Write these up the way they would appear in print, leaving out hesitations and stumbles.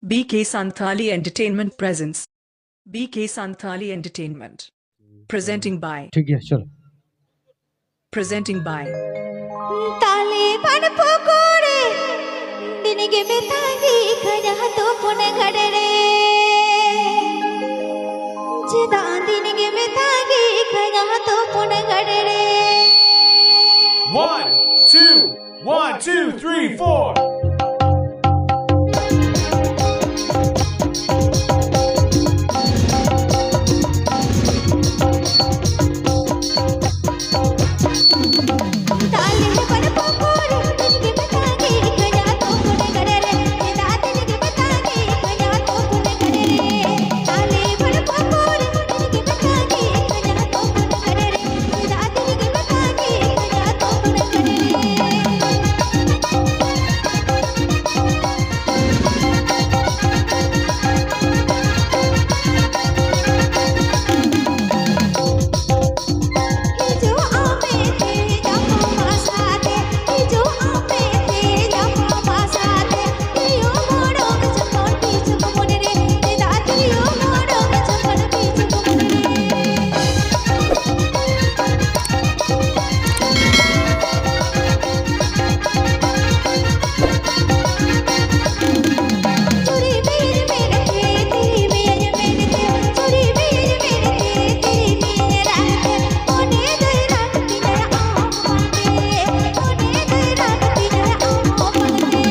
BK Santhali Entertainment presents BK Santhali Entertainment. Presenting by ठीक है चलो ताले बन पकोड़े दिनगे में तागी खजा तो पुन गड़रे जिदा दिनगे में तागी खजा तो पुन गड़रे 1, 2, 1, 2, 3, 4. ताले बन पकोड़े दिनगे में तागी खजा तो पुन गड़रे जिदा दिनगे में तागी खजा तो पुन गड़रे ताले बन पकोड़े दिनगे में तागी खजा तो पुन गड़रे जिदा दिनगे में तागी खजा तो पुन गड़रे जो आमे थे जमा साथे जो आमे थे जमा साथे यो मोड़ो चपन बीच कोने रे दादी यो मोड़ो चपन बीच कोने चोरी वीर मेरे थे तेरी मियां मेरे थे चोरी वीर मेरे थे तेरी मियां रात ओने गई रात बिना आमने ओने गई रात बिना आमने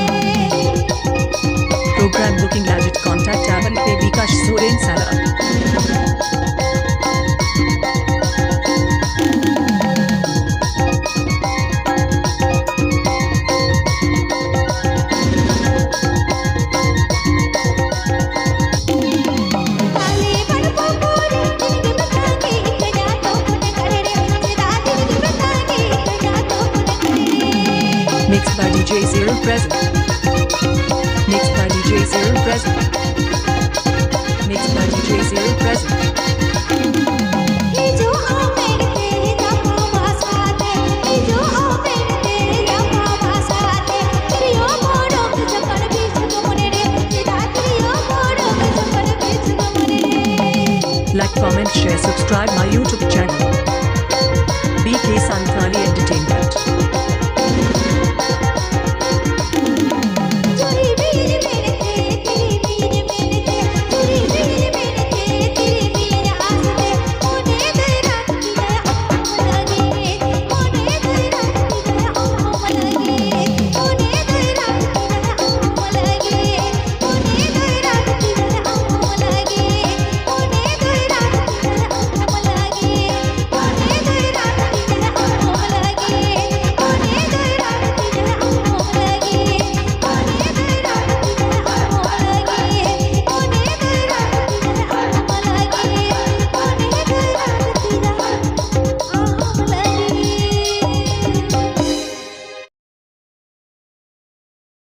Program Booking Gadget Contact Avan Pe Bikash Soren Sala. ताले बन पकोड़े दिनगे में तागी खजा तो पुन गड़रे जिदा दिनगे में तागी खजा तो पुन गड़रे Mixed by DJ Zero present. Mixed by DJ Zero present. Mixed by DJ Zero present. जो आमे थे जमा साथे जो आमे थे जमा साथे यो मोड़ो चपन बीच कोने रे दादी यो मोड़ो चपन बीच कोने रे Like, comment, share, subscribe my YouTube channel.